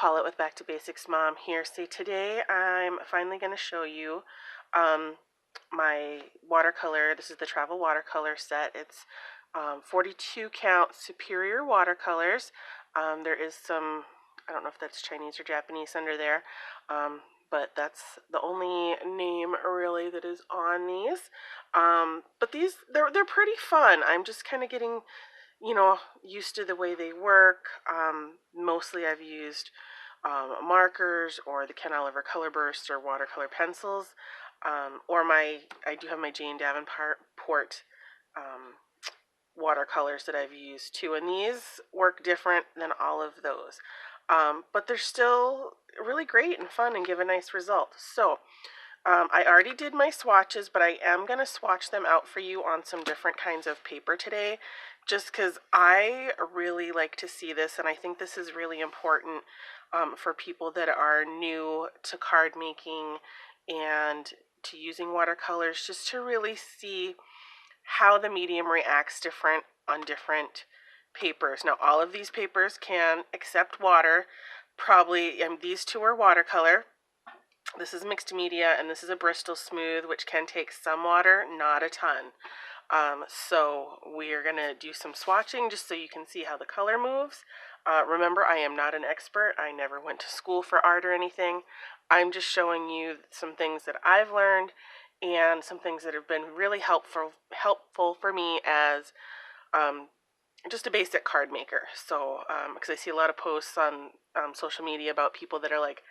Paulette with Back to Basics Mom here. So today I'm finally going to show you my watercolor. This is the travel watercolor set. It's 42 count superior watercolors. There is some, I don't know if that's Chinese or Japanese under there, but that's the only name really that is on these. But these, they're pretty fun. I'm just kind of getting used to the way they work. Mostly I've used markers or the Ken Oliver Color Burst or watercolor pencils, or I do have my Jane Davenport watercolors that I've used too, and these work different than all of those. But they're still really great and fun and give a nice result. So I already did my swatches, but I am going to swatch them out for you on some different kinds of paper today, just because I really like to see this, and I think this is really important for people that are new to card making and to using watercolors, just to really see how the medium reacts different on different papers. Now, all of these papers can accept water. Probably, these two are watercolor. This is mixed media, and this is a Bristol Smooth, which can take some water, not a ton. So we are going to do some swatching just so you can see how the color moves. Remember, I am not an expert. I never went to school for art or anything. I'm just showing you some things that I've learned and some things that have been really helpful for me as just a basic card maker. So, because I see a lot of posts on social media about people that are like,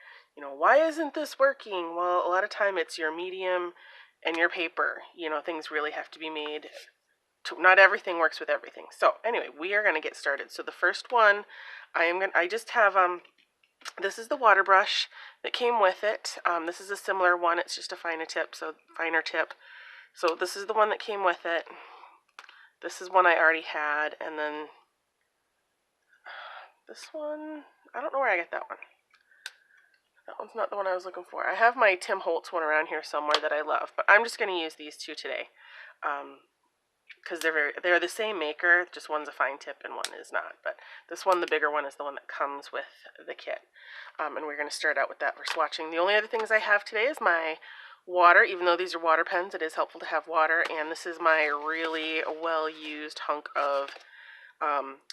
why isn't this working? Well, a lot of time it's your medium and your paper. Things really have to be made. Not everything works with everything. So anyway, we are going to get started. So the first one, I just have, this is the water brush that came with it. This is a similar one. It's just a finer tip. So this is the one that came with it. This is one I already had. And then this one, I don't know where I got that one. That one's not the one I was looking for. I have my Tim Holtz one around here somewhere that I love, but I'm just going to use these two today, because they're the same maker, just one's a fine tip and one is not. But this one, the bigger one, is the one that comes with the kit, and we're going to start out with that for swatching. The only other things I have today is my water. Even though these are water pens, it is helpful to have water, and this is my really well-used hunk of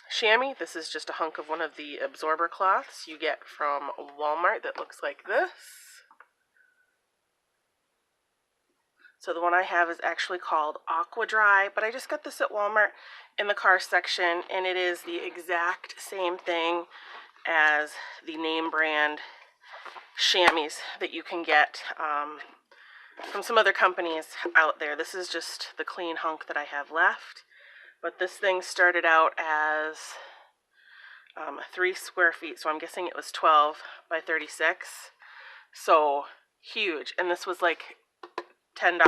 chamois. This is just a hunk of one of the absorber cloths you get from Walmart that looks like this. So the one I have is actually called Aqua Dry, but I just got this at Walmart in the car section, and it is the exact same thing as the name brand chamois that you can get from some other companies out there. This is just the clean hunk that I have left. But this thing started out as 3 square feet, so I'm guessing it was 12 by 36. So huge, and this was like $10.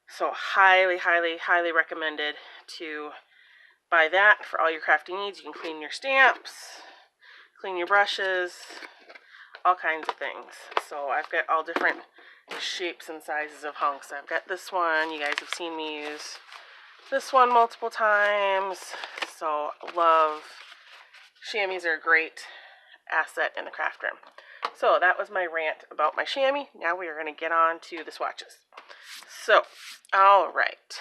So highly, highly, highly recommended to buy that for all your crafting needs. You can clean your stamps, clean your brushes, all kinds of things. So I've got all different shapes and sizes of hunks. I've got this one. You guys have seen me use this one multiple times. So love. Chamois are a great asset in the craft room. So that was my rant about my chamois. Now we are going to get on to the swatches. So, all right.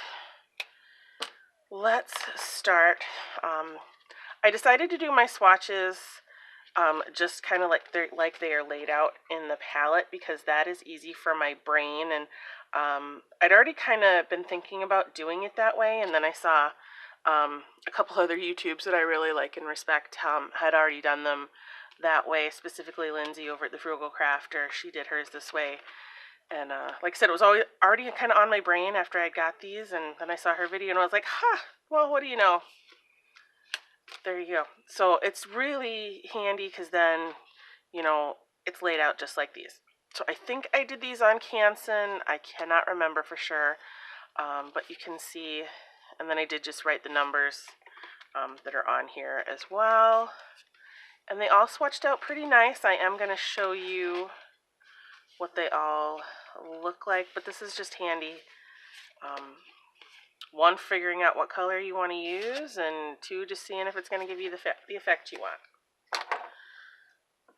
Let's start. I decided to do my swatches just kind of like they are laid out in the palette, because that is easy for my brain. And I'd already kind of been thinking about doing it that way, and then I saw a couple other YouTubes that I really like and respect had already done them that way. Specifically, Lindsay over at the Frugal Crafter, she did hers this way. And like I said, it was already kind of on my brain after I got these, and then I saw her video and I was like, well, what do you know? There you go. So it's really handy because then, it's laid out just like these. So I think I did these on Canson. I cannot remember for sure, but you can see, and then I did just write the numbers that are on here as well. And they all swatched out pretty nice. I am going to show you what they all look like, but this is just handy. One, figuring out what color you want to use, and two, just seeing if it's going to give you the effect you want.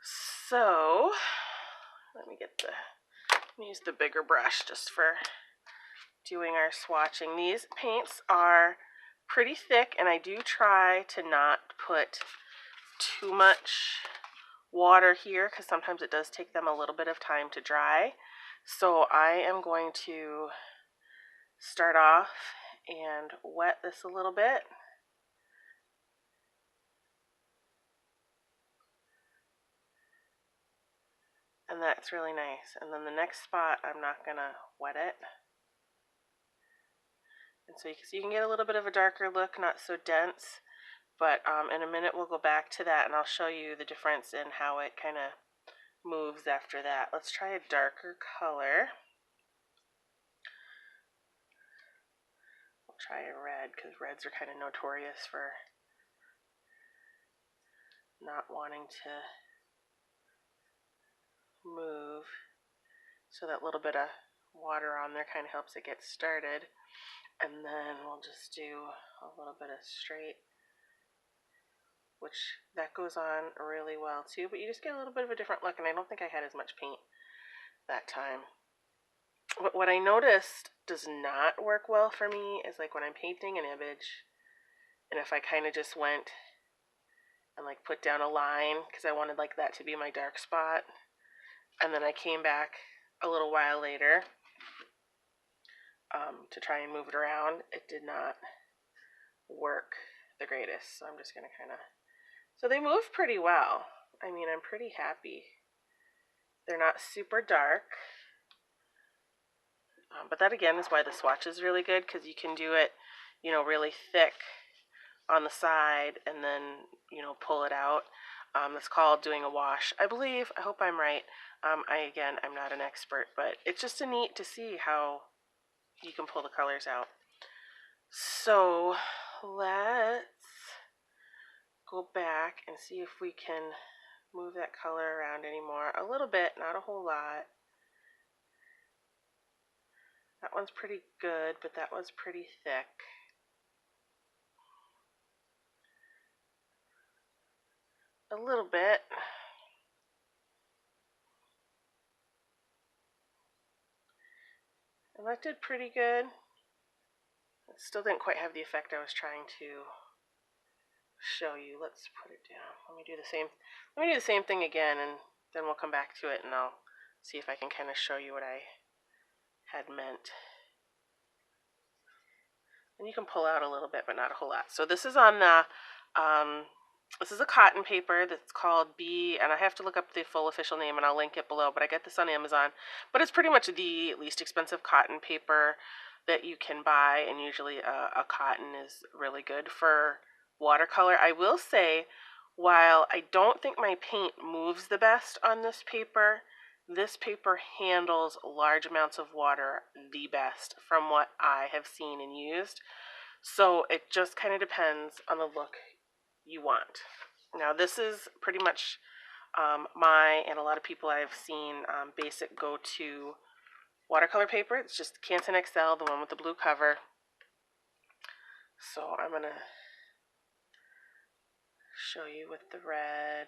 So let me use the bigger brush just for doing our swatching. These paints are pretty thick, and I do try to not put too much water here because sometimes it does take them a little bit of time to dry. So I am going to start off and wet this a little bit. And that's really nice. And then the next spot, I'm not gonna wet it. And so you can get a little bit of a darker look, not so dense. But in a minute we'll go back to that and I'll show you the difference in how it kind of moves after that. Let's try a darker color. We'll try a red because reds are kind of notorious for not wanting to move. So that little bit of water on there kind of helps it get started. And then we'll just do a little bit of straight, which that goes on really well too, but you just get a little bit of a different look, and I don't think I had as much paint that time. But what I noticed does not work well for me is like when I'm painting an image, and if I kind of just went and like put down a line because I wanted like that to be my dark spot, and then I came back a little while later to try and move it around, it did not work the greatest. So I'm just gonna kind of, so they move pretty well. I mean, I'm pretty happy. They're not super dark, but that again is why the swatch is really good, because you can do it, you know, really thick on the side and then, you know, pull it out. It's called doing a wash, I believe. I hope I'm right. I'm not an expert, but it's just a neat to see how you can pull the colors out. So let's go back and see if we can move that color around anymore. A little bit, not a whole lot. That one's pretty good, but that one's pretty thick. A little bit. And that did pretty good. It still didn't quite have the effect I was trying to show you. Let's put it down. Let me do the same thing again, and then we'll come back to it and I'll see if I can kind of show you what I had meant. And you can pull out a little bit, but not a whole lot. So this is on the, this is a cotton paper that's called B, and I have to look up the full official name and I'll link it below, but I get this on Amazon. But it's pretty much the least expensive cotton paper that you can buy, and usually a cotton is really good for watercolor. I will say, while I don't think my paint moves the best on this paper handles large amounts of water the best from what I have seen and used. So it just kind of depends on the look you want. Now this is pretty much my and a lot of people I've seen basic go-to watercolor paper. It's just Canson XL, the one with the blue cover. So I'm going to show you with the red.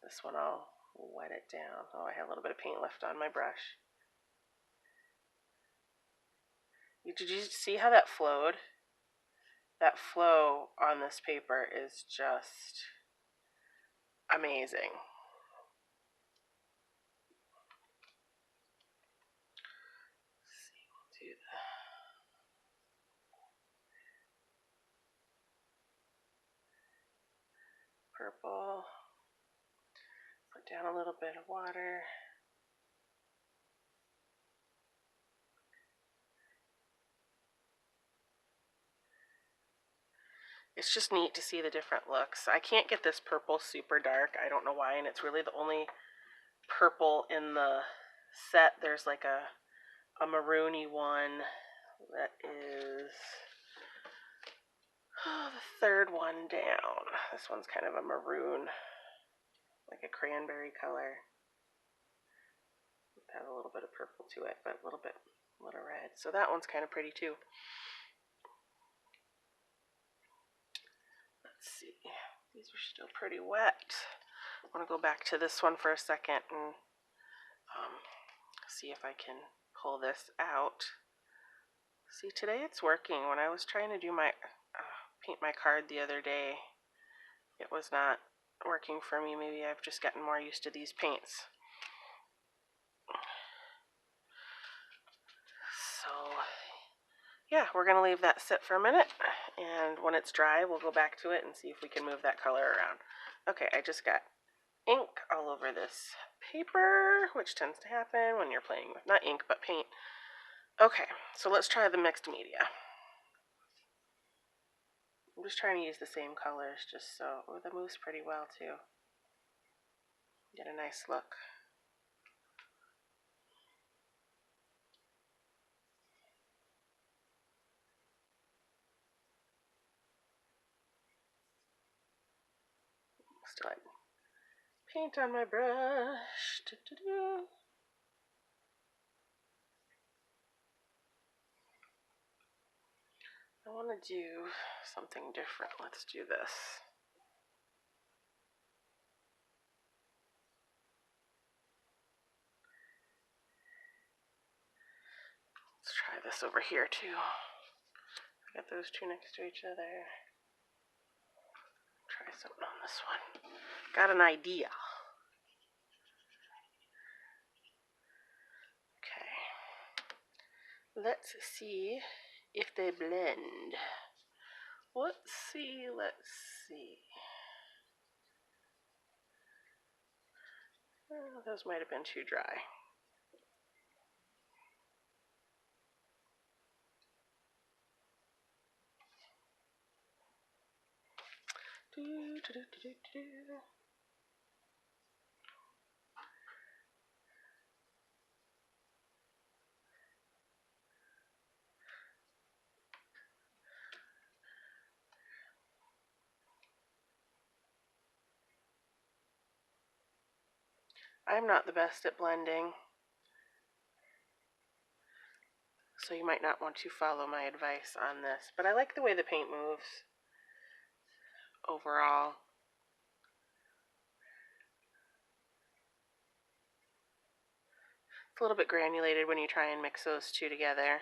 This one I'll wet it down. Oh, I have a little bit of paint left on my brush. Did you see how that flowed? That flow on this paper is just amazing. Let's see, we'll do the purple. Put down a little bit of water. It's just neat to see the different looks. I can't get this purple super dark. I don't know why, and it's really the only purple in the set. There's like a maroony one that is the third one down. This one's kind of a maroon, like a cranberry color. It has a little bit of purple to it, but a little red. So that one's kind of pretty too. Let's see. These are still pretty wet. I want to go back to this one for a second and see if I can pull this out. See, today it's working. When I was trying to do my paint my card the other day, it was not working for me. Maybe I've just gotten more used to these paints. So yeah, we're going to leave that sit for a minute, and when it's dry, we'll go back to it and see if we can move that color around. Okay, I just got ink all over this paper, which tends to happen when you're playing with, not ink, but paint. Okay, so let's try the mixed media. I'm just trying to use the same colors just so, oh, that moves pretty well too. Get a nice look. Still like paint on my brush. I want to do something different. Let's do this. Let's try this over here too. I got those two next to each other. Try something on this one. Got an idea. Okay. Let's see if they blend. Let's see. Oh, those might have been too dry. I'm not the best at blending, so you might not want to follow my advice on this, but I like the way the paint moves overall. It's a little bit granulated when you try and mix those two together,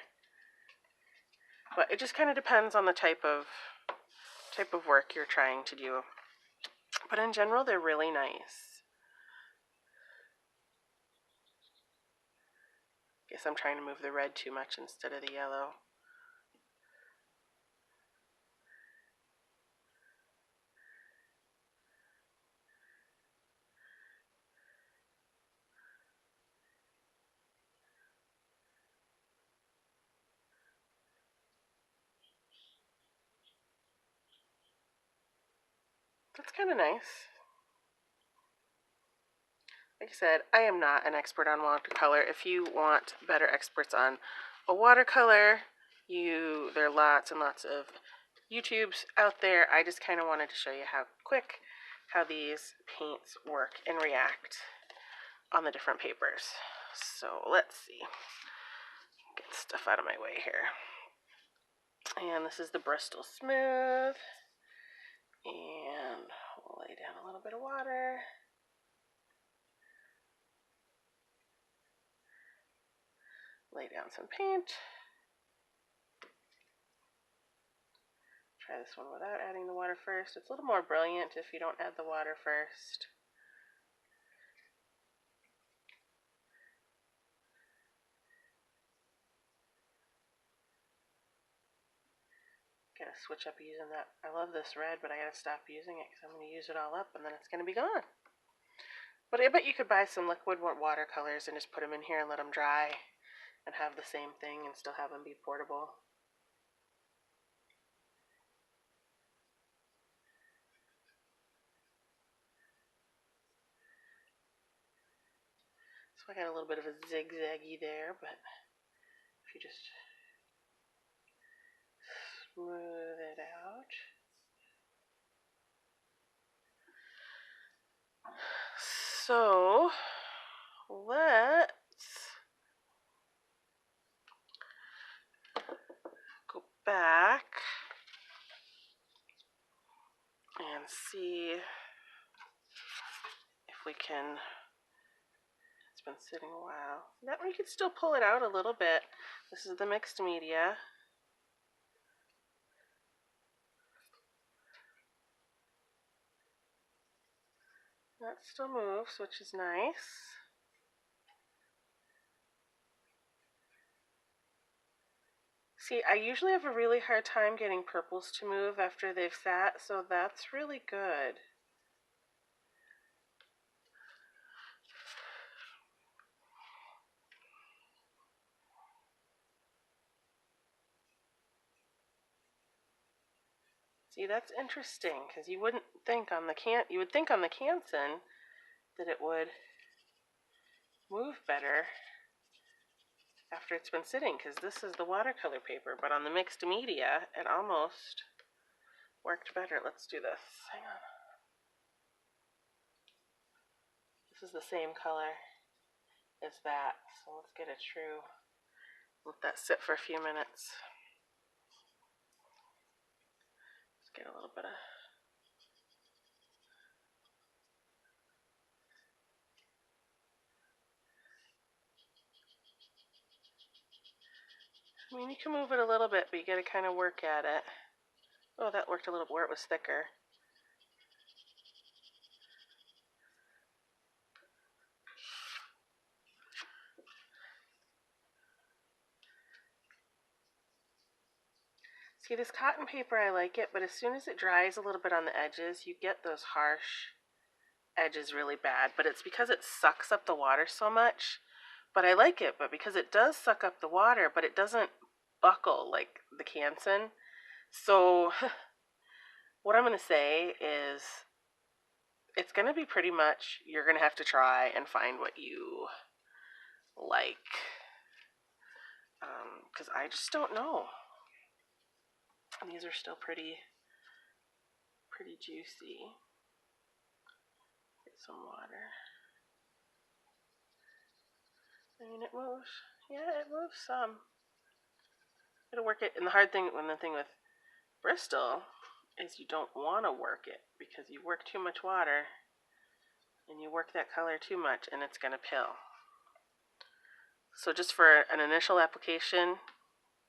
but it just kind of depends on the type of work you're trying to do. But in general, they're really nice. Guess I'm trying to move the red too much instead of the yellow. That's kind of nice. Like I said, I am not an expert on watercolor. If you want better experts on a watercolor, there are lots and lots of YouTubes out there. I just kind of wanted to show you how these paints work and react on the different papers. So let's see. Get stuff out of my way here. And this is the Bristol Smooth. And we'll lay down a little bit of water. Lay down some paint. Try this one without adding the water first. It's a little more brilliant if you don't add the water first. Gotta switch up using that. I love this red, but I gotta stop using it because I'm gonna use it all up and then it's gonna be gone. But I bet you could buy some liquid watercolors and just put them in here and let them dry and have the same thing and still have them be portable. So I got a little bit of a zigzaggy there, but if you just smooth it out. So let's go back if we can. It's been sitting a while. That way you can still pull it out a little bit. This is the mixed media. That still moves, which is nice. See, I usually have a really hard time getting purples to move after they've sat, so that's really good. See, that's interesting, because you wouldn't think on the you would think on the Canson that it would move better after it's been sitting, because this is the watercolor paper, but on the mixed media, it almost worked better. Let's do this. Hang on. This is the same color as that, so let's get a true, let that sit for a few minutes. Let's get a little bit of, I mean, you can move it a little bit, but you gotta kind of work at it. Oh, that worked a little where it was thicker. See, this cotton paper, I like it, but as soon as it dries a little bit on the edges, you get those harsh edges really bad. But it's because it sucks up the water so much. But I like it, but because it does suck up the water, but it doesn't buckle like the Canson. So what I'm going to say is it's going to be pretty much, you're going to have to try and find what you like. Because I just don't know. These are still pretty juicy. Get some water. I mean, it moves. Yeah, it moves some. Gotta work it. And the hard thing, the thing with Bristol is you don't want to work it because you work too much water and you work that color too much and it's gonna pill. So just for an initial application,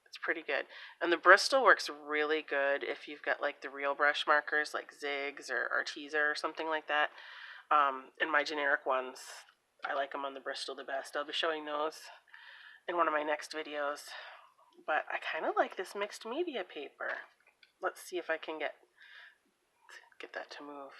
it's pretty good. And the Bristol works really good if you've got like the real brush markers like Ziggs or Arteza or something like that. And my generic ones, I like them on the Bristol the best. I'll be showing those in one of my next videos. But I kind of like this mixed media paper. Let's see if I can get that to move.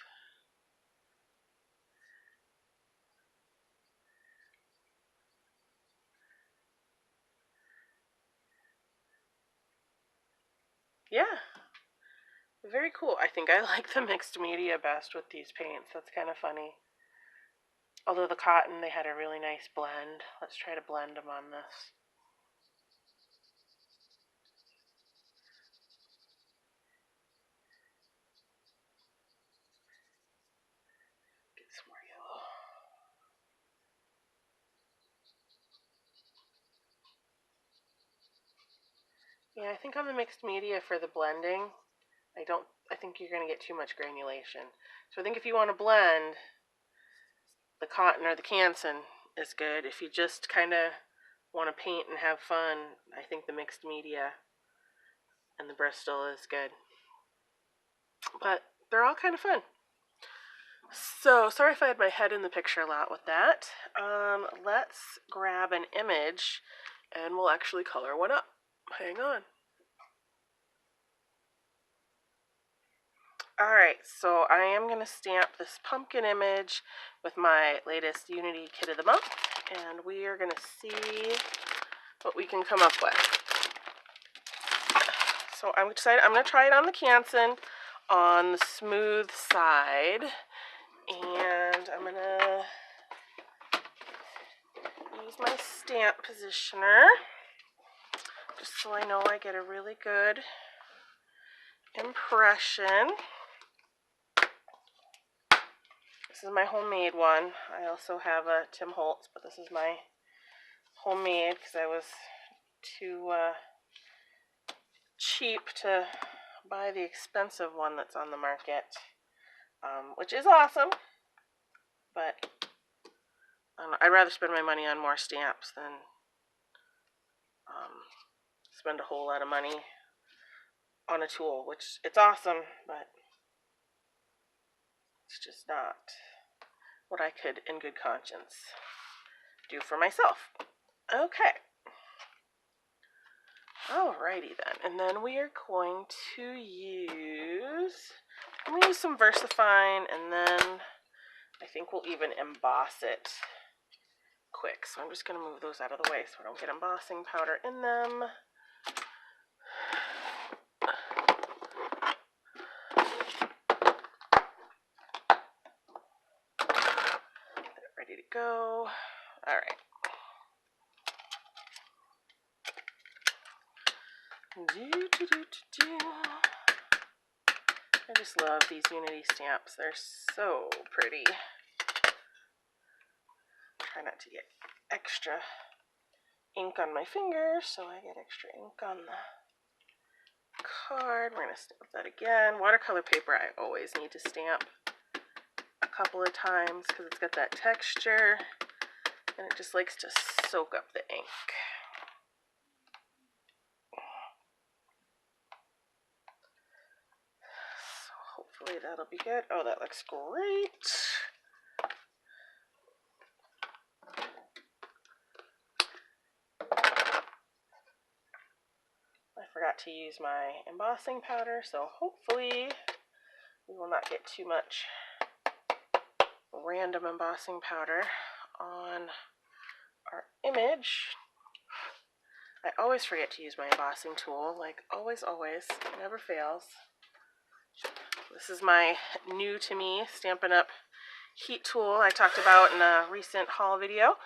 Yeah, very cool. I think I like the mixed media best with these paints. That's kind of funny. Although the cotton, they had a really nice blend. Let's try to blend them on this. Get some more yellow. Yeah, I think on the mixed media for the blending, I think you're going to get too much granulation. So I think if you want to blend, the cotton or the Canson is good. If you just kind of want to paint and have fun, I think the mixed media and the Bristol is good. But they're all kind of fun. So, sorry if I had my head in the picture a lot with that. Let's grab an image and we'll actually color one up. Hang on. Alright, so I am going to stamp this pumpkin image with my latest Unity Kit of the Month, and we are going to see what we can come up with. So I'm excited. I'm going to try it on the Canson on the smooth side, and I'm going to use my stamp positioner just so I know I get a really good impression. This is my homemade one. I also have a Tim Holtz, but this is my homemade because I was too cheap to buy the expensive one that's on the market, which is awesome. but I don't know, I'd rather spend my money on more stamps than spend a whole lot of money on a tool, which it's awesome, but it's just not what I could in good conscience do for myself. Okay. Alrighty then, and then we are going to use, I'm going to use some VersaFine, and then I think we'll even emboss it quick. So I'm just going to move those out of the way so I don't get embossing powder in them. They're ready to go. All right. I just love these Unity stamps. They're so pretty. Try not to get extra ink on my fingers, so I get extra ink on the card. We're going to stamp that again. Watercolor paper I always need to stamp a couple of times because it's got that texture and it just likes to soak up the ink. So hopefully that'll be good. Oh, that looks great. I forgot to use my embossing powder, so hopefully we will not get too much random embossing powder on our image. I always forget to use my embossing tool, like always, it never fails. This is my new to me Stampin' Up! Heat tool I talked about in a recent haul video.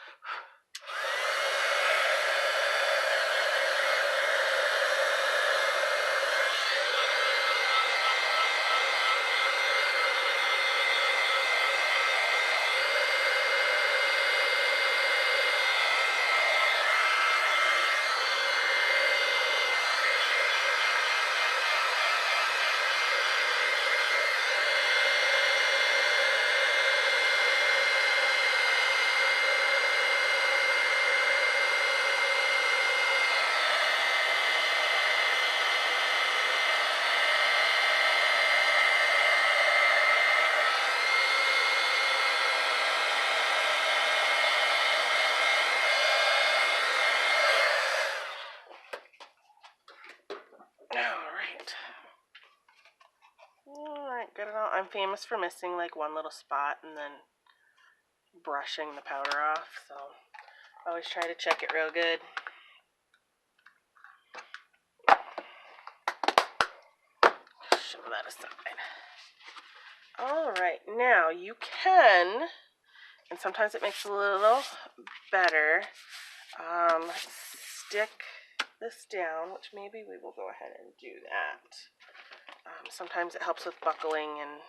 Alright, got it all. I'm famous for missing like one little spot and then brushing the powder off, so I always try to check it real good. Shove that aside. Alright, now you can, and sometimes it makes it a little better, stick this down, which maybe we will go ahead and do that. Sometimes it helps with buckling and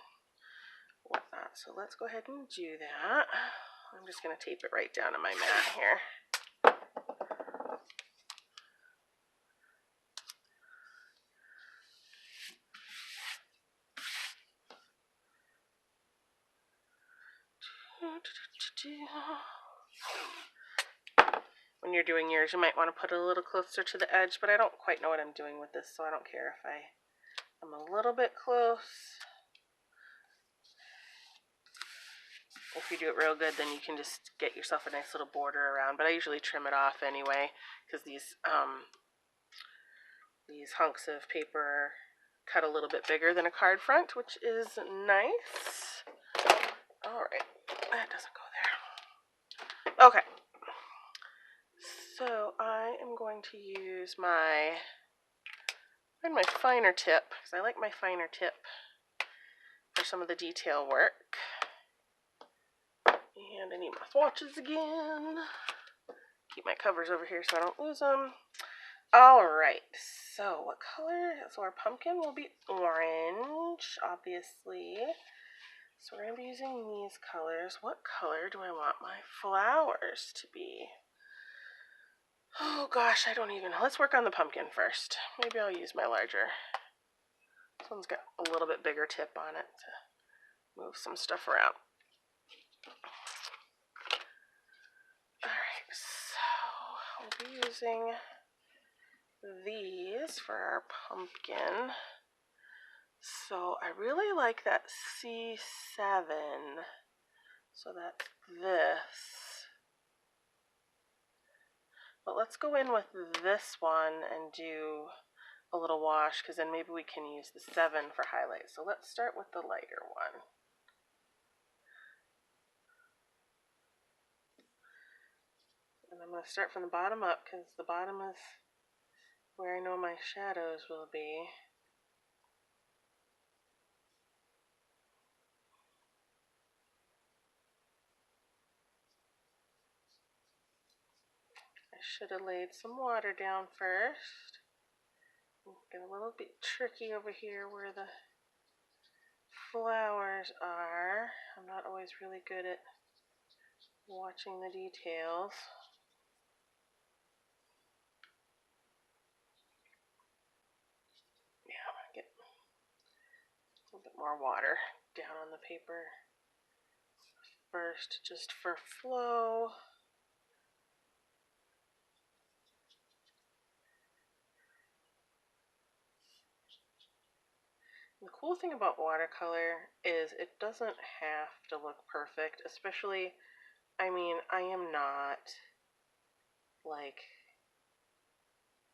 whatnot, so let's go ahead and do that. I'm just going to tape it right down to my mat here. When you're doing yours, you might want to put it a little closer to the edge, but I don't quite know what I'm doing with this, so I don't care if I'm a little bit close. If you do it real good, then you can just get yourself a nice little border around, but I usually trim it off anyway, because these hunks of paper cut a little bit bigger than a card front, which is nice. Alright, that doesn't go there. Okay. So I am going to use my finer tip, because I like my finer tip for some of the detail work. And I need my swatches again. Keep my covers over here so I don't lose them. Alright, so what color? So our pumpkin will be orange, obviously. So we're going to be using these colors. What color do I want my flowers to be? Oh gosh, I don't even know. Let's work on the pumpkin first. Maybe I'll use my larger. This one's got a little bit bigger tip on it to move some stuff around. be using these for our pumpkin. So I really like that C7. So that's this. But let's go in with this one and do a little wash, because then maybe we can use the 7 for highlight. So let's start with the lighter one. And I'm going to start from the bottom up, because the bottom is where I know my shadows will be. I should have laid some water down first. Get a little bit tricky over here where the flowers are. I'm not always really good at watching the details. Yeah, I'm going to get a little bit more water down on the paper first, just for flow. The cool thing about watercolor is it doesn't have to look perfect, especially, I mean, I am not like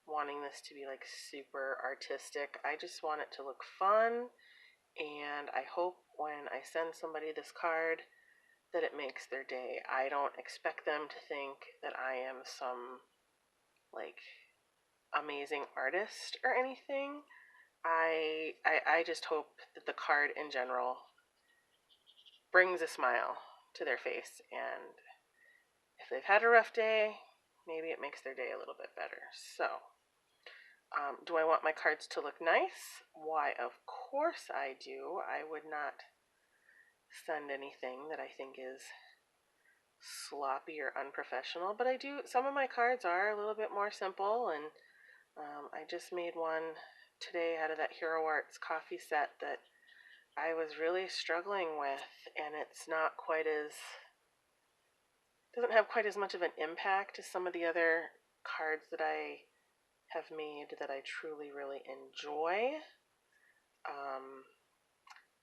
wanting this to be like super artistic. I just want it to look fun, and I hope when I send somebody this card that it makes their day. I don't expect them to think that I am some like amazing artist or anything. I just hope that the card in general brings a smile to their face, and if they've had a rough day, maybe it makes their day a little bit better. So, do I want my cards to look nice? Why, of course I do. I would not send anything that I think is sloppy or unprofessional, but I do, some of my cards are a little bit more simple, and I just made one today out of that Hero Arts coffee set that I was really struggling with, and it's not quite as, doesn't have quite as much of an impact as some of the other cards that I have made that I truly really enjoy.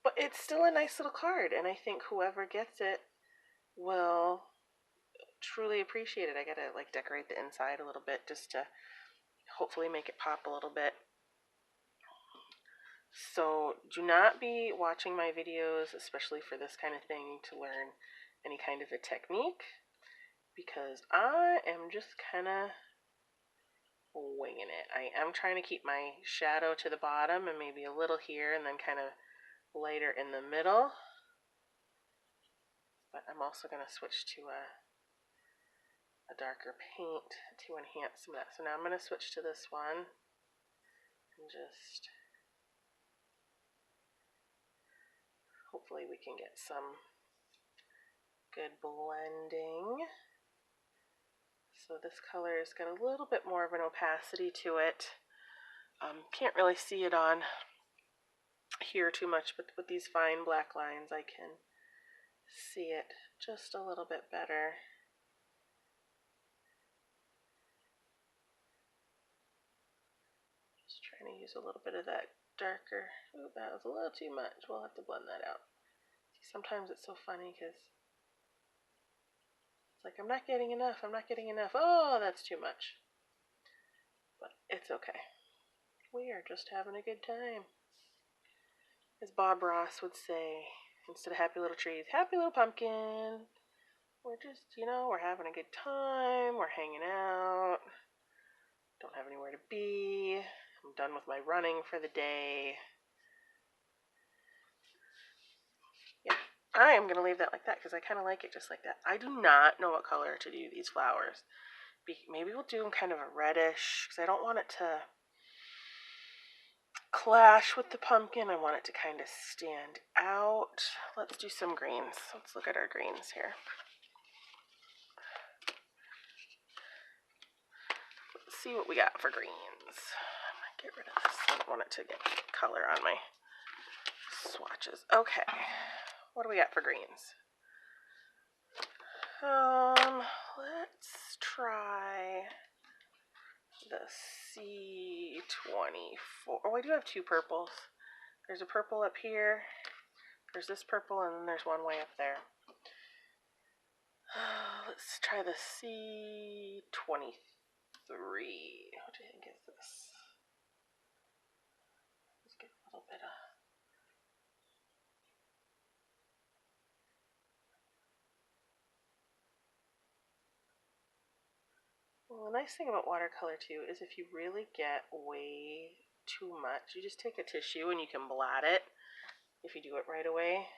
But it's still a nice little card, and I think whoever gets it will truly appreciate it. I gotta like decorate the inside a little bit just to hopefully make it pop a little bit. So do not be watching my videos, especially for this kind of thing, to learn any kind of a technique, because I am just kind of winging it. I am trying to keep my shadow to the bottom and maybe a little here and then kind of lighter in the middle. But I'm also going to switch to a darker paint to enhance some of that. So now I'm going to switch to this one and just hopefully we can get some good blending. So this color has got a little bit more of an opacity to it. Can't really see it on here too much, but with these fine black lines I can see it just a little bit better. Just trying to use a little bit of that darker. Ooh, that was a little too much. We'll have to blend that out. See, sometimes it's so funny because it's like, I'm not getting enough, I'm not getting enough. Oh, that's too much. But it's okay. We are just having a good time. As Bob Ross would say, instead of happy little trees, happy little pumpkin. We're just, you know, we're having a good time, we're hanging out, don't have anywhere to be, I'm done with my running for the day. Yeah, I am going to leave that like that because I kind of like it just like that. I do not know what color to do these flowers. Maybe we'll do them kind of a reddish because I don't want it to clash with the pumpkin. I want it to kind of stand out. Let's do some greens. Let's look at our greens here. Let's see what we got for greens. I'm going to get rid of this. I don't want it to get color on my swatches. Okay, what do we got for greens? Let's try C24. Oh, I do have two purples. There's a purple up here. There's this purple, and then there's one way up there. Let's try the C23. What do you think is this? Let's get a little bit of... Well, the nice thing about watercolor too is if you really get way too much, you just take a tissue and you can blot it if you do it right away.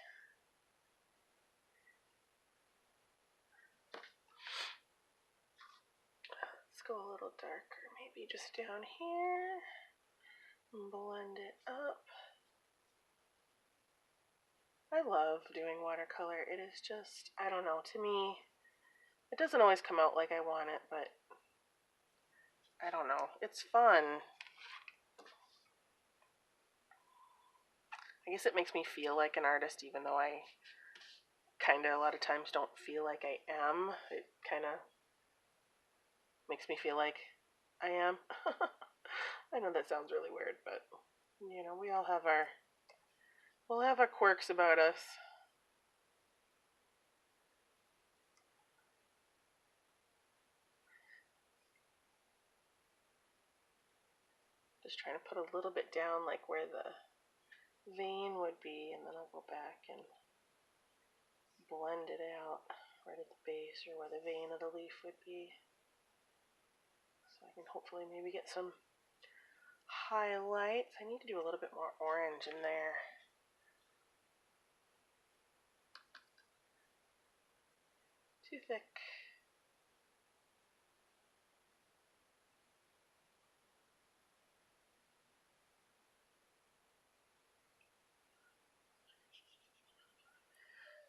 Let's go a little darker, maybe just down here. Blend it up. I love doing watercolor. It is just, I don't know, to me, it doesn't always come out like I want it, but I don't know. It's fun. I guess it makes me feel like an artist, even though I kind of a lot of times don't feel like I am. It kind of makes me feel like I am. I know that sounds really weird, but you know, we'll have our quirks about us. Just trying to put a little bit down, like where the vein would be, and then I'll go back and blend it out right at the base or where the vein of the leaf would be. So I can hopefully maybe get some highlights. I need to do a little bit more orange in there. Too thick.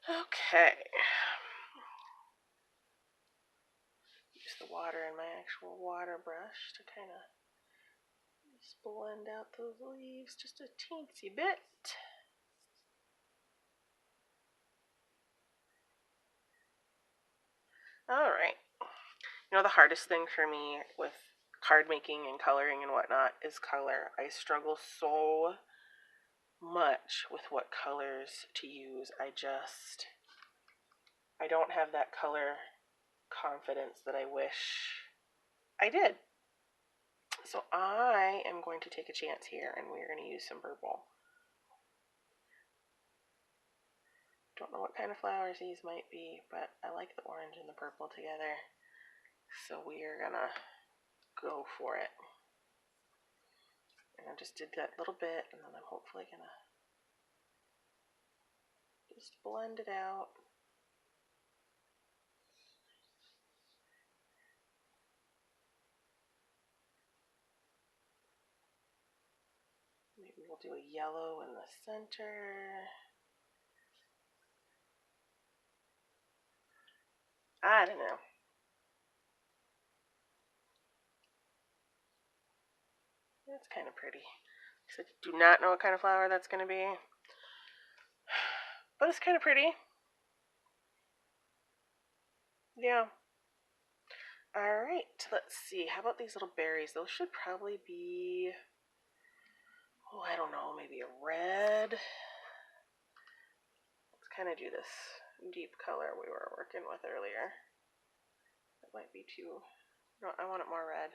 Okay. Use the water in my actual water brush to kind of just blend out those leaves just a teensy bit. Alright. You know, the hardest thing for me with card making and coloring and whatnot is color. I struggle so much with what colors to use. I don't have that color confidence that I wish I did. So I am going to take a chance here, and we're going to use some purple. Don't know what kind of flowers these might be, but I like the orange and the purple together. So we are going to go for it. And I just did that little bit, and then I'm hopefully going to just blend it out. Maybe we'll do a yellow in the center. I don't know. That's kind of pretty. So I do not know what kind of flower that's going to be. But it's kind of pretty. Yeah. Alright, let's see. How about these little berries? Those should probably be, oh, I don't know, maybe a red. Let's kind of do this deep color we were working with earlier. That might be too, no, I want it more red.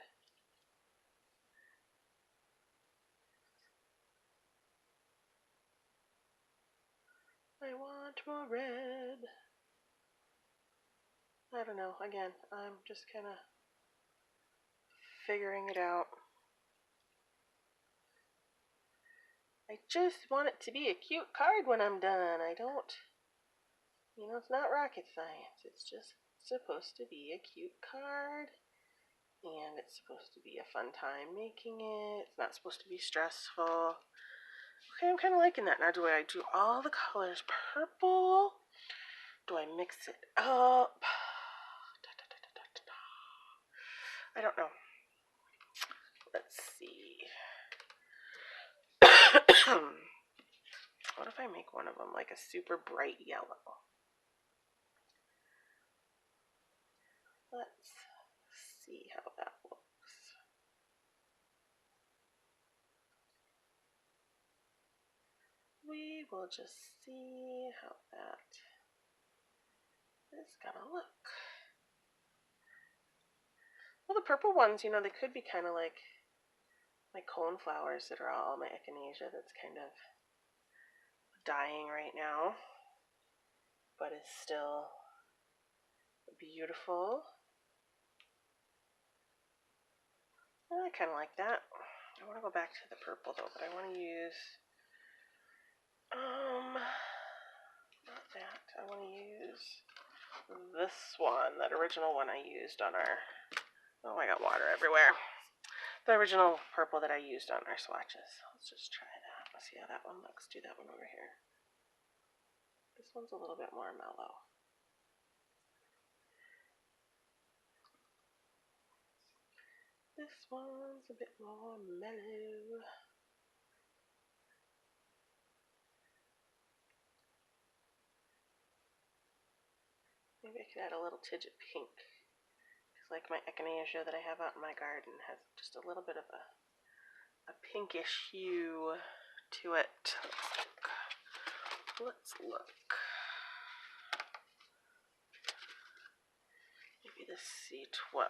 I want more red. I don't know, again, I'm just kind of figuring it out. I just want it to be a cute card when I'm done. I don't, you know, it's not rocket science. It's just supposed to be a cute card. And it's supposed to be a fun time making it. It's not supposed to be stressful. Okay, I'm kind of liking that. Now, do I do all the colors purple? Do I mix it up? I don't know. Let's see. What if I make one of them like a super bright yellow? Let's see how that looks. we will just see how that is gonna look. Well, the purple ones, you know, they could be kind of like my cone flowers that are all my echinacea that's kind of dying right now, but is still beautiful. I kind of like that. I want to go back to the purple though, but I want to use, not that. I want to use this one, that original one I used on our, oh, I got water everywhere. The original purple that I used on our swatches. Let's just try that. Let's see how that one looks. Do that one over here. This one's a little bit more mellow. This one's a bit more mellow. Maybe I could add a little tidget pink. Because like my echinacea that I have out in my garden has just a little bit of a pinkish hue to it. Let's look. Maybe this C12.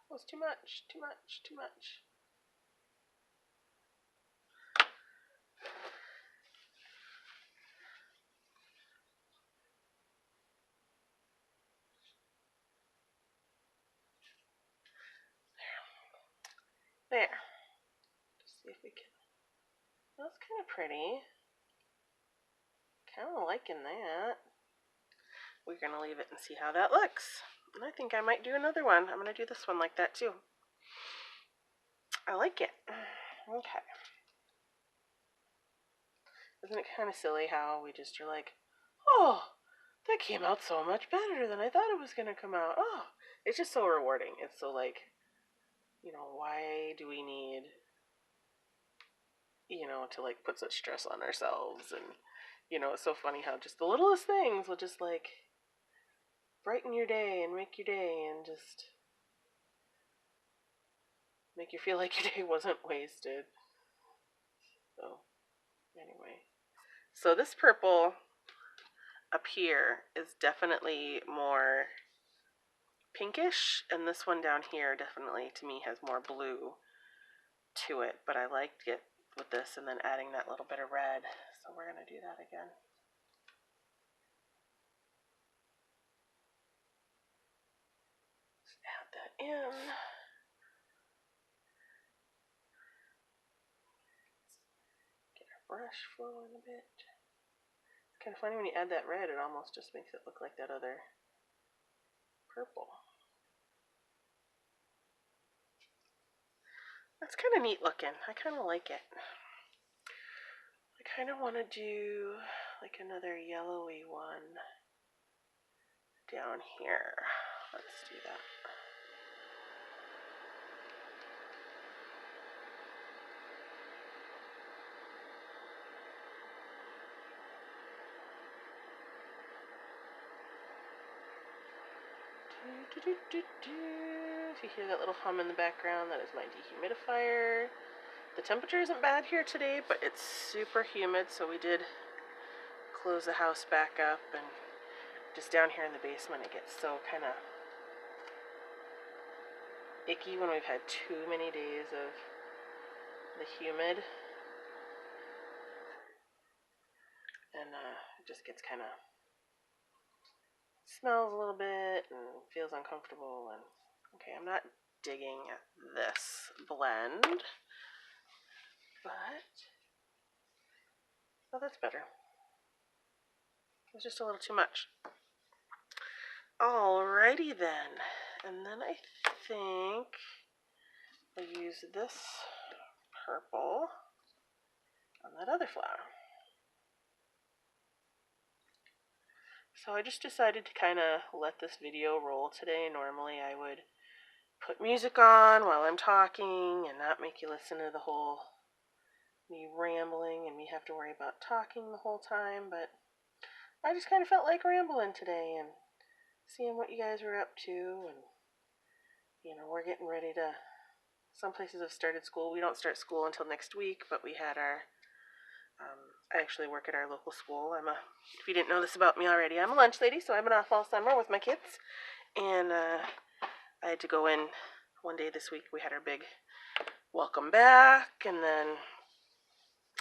That was too much, too much, too much. There. Just see if we can. That's kind of pretty. Kind of liking that. We're going to leave it and see how that looks. And I think I might do another one. I'm going to do this one like that too. I like it. Okay. Isn't it kind of silly how we just are like, oh, that came out so much better than I thought it was going to come out. Oh, it's just so rewarding. It's so like, you know, why do we need, you know, to like put such stress on ourselves? And, you know, it's so funny how just the littlest things will just like brighten your day and make your day and just make you feel like your day wasn't wasted. So, anyway. So this purple up here is definitely more pinkish, and this one down here definitely to me has more blue to it, but I liked it with this and then adding that little bit of red, so we're going to do that again. Just add that in. Get our brush flowing a bit. It's kind of funny when you add that red, it almost just makes it look like that other purple. That's kind of neat looking. I kind of like it. I kind of want to do like another yellowy one down here. Let's do that. If you hear that little hum in the background, that is my dehumidifier. The temperature isn't bad here today, but it's super humid, so we did close the house back up, and just down here in the basement it gets so kind of icky when we've had too many days of the humid, and it just gets kind of smells a little bit and feels uncomfortable. And okay, I'm not digging this blend, but oh, that's better. It's just a little too much. Alrighty then, and then I think I'll use this purple on that other flower. So I just decided to kind of let this video roll today. Normally I would put music on while I'm talking and not make you listen to the whole me rambling and me have to worry about talking the whole time, but I just kind of felt like rambling today, and seeing what you guys were up to, and we're getting ready to. Some places have started school. We don't start school until next week, but we had our. I actually work at our local school. If you didn't know this about me already, I'm a lunch lady, so I've been off all summer with my kids, and I had to go in one day this week. We had our big welcome back, and then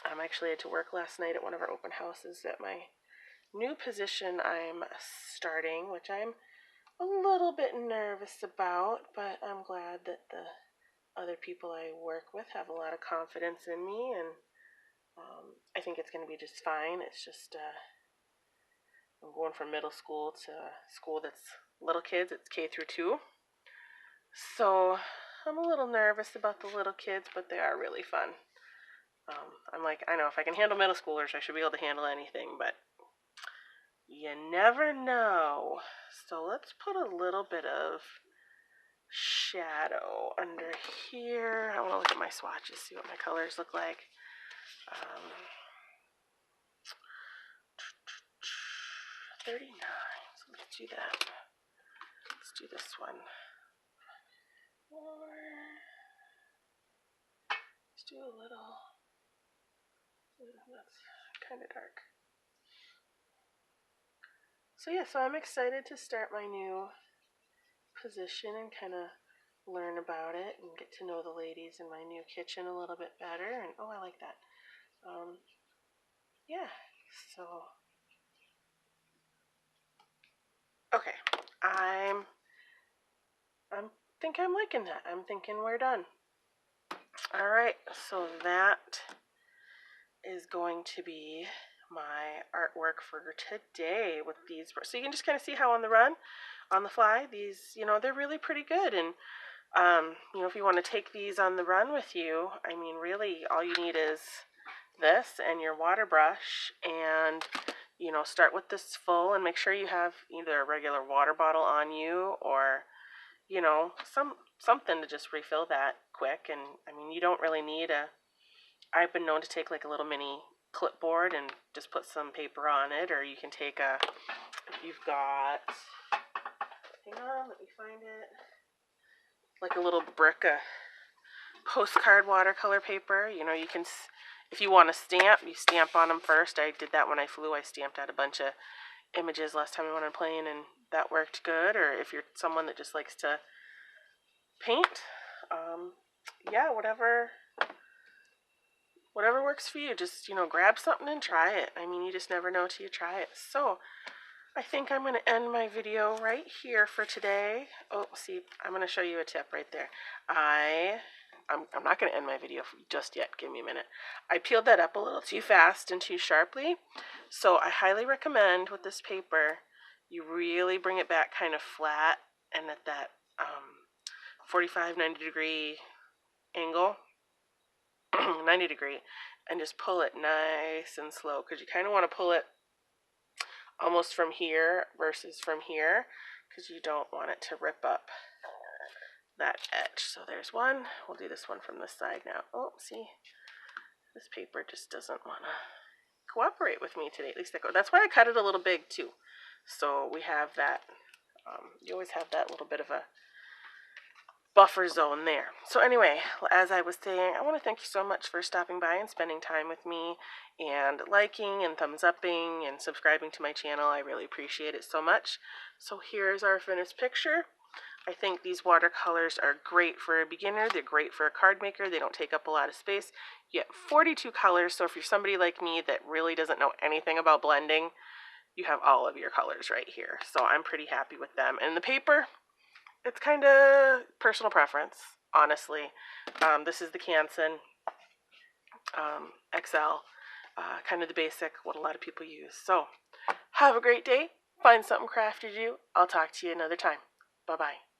I actually had to work last night at one of our open houses at my new position I'm starting, which I'm a little bit nervous about, but I'm glad that the other people I work with have a lot of confidence in me, and I think it's going to be just fine. It's just I'm going from middle school to school that's little kids. It's K through 2. So I'm a little nervous about the little kids, but they are really fun. I'm like, I know if I can handle middle schoolers, I should be able to handle anything, but you never know. So let's put a little bit of shadow under here. I want to look at my swatches, see what my colors look like. 39. So let's do that. Let's do this one. Or let's do a little. That's kind of dark. So yeah, so I'm excited to start my new position and kind of learn about it and get to know the ladies in my new kitchen a little bit better. And oh, I like that. Yeah, so okay, I think I'm liking that. I'm thinking we're done. All right, so that is going to be my artwork for today with these. So you can just kind of see how on the run, on the fly, these, they're really pretty good. And, if you want to take these on the run with you, I mean, really all you need is this and your water brush, and, start with this full and make sure you have either a regular water bottle on you or, something to just refill that quick. And I mean, you don't really need I've been known to take like a little mini clipboard and just put some paper on it, or you can take if you've got, hang on, let me find it, like a little brick of postcard watercolor paper. You can, if you want to stamp, you stamp on them first. I did that when I flew. I stamped out a bunch of images last time I went on a plane, and that worked good. Or if you're someone that just likes to paint, yeah, whatever works for you. Just, grab something and try it. I mean, you just never know till you try it. So I think I'm going to end my video right here for today. Oh, see, I'm going to show you a tip right there. I'm not going to end my video just yet. Give me a minute. I peeled that up a little too fast and too sharply. So I highly recommend with this paper, you really bring it back kind of flat and at that 45, 90 degree angle, 90 degree, and just pull it nice and slow, because you kind of want to pull it almost from here versus from here, because you don't want it to rip up that edge. So there's one. We'll do this one from this side now. Oh, see, this paper just doesn't want to cooperate with me today. At least that's why I cut it a little big too. So we have that. You always have that little bit of a buffer zone there. So anyway, as I was saying, I want to thank you so much for stopping by and spending time with me and liking and thumbs upping and subscribing to my channel. I really appreciate it so much. So here's our finished picture. I think these watercolors are great for a beginner. They're great for a card maker. They don't take up a lot of space. You get 42 colors, so if you're somebody like me that really doesn't know anything about blending, you have all of your colors right here. So I'm pretty happy with them. And the paper, it's kind of personal preference, honestly. This is the Canson XL, kind of the basic, what a lot of people use. So have a great day. Find something crafty to do. I'll talk to you another time. Bye-bye.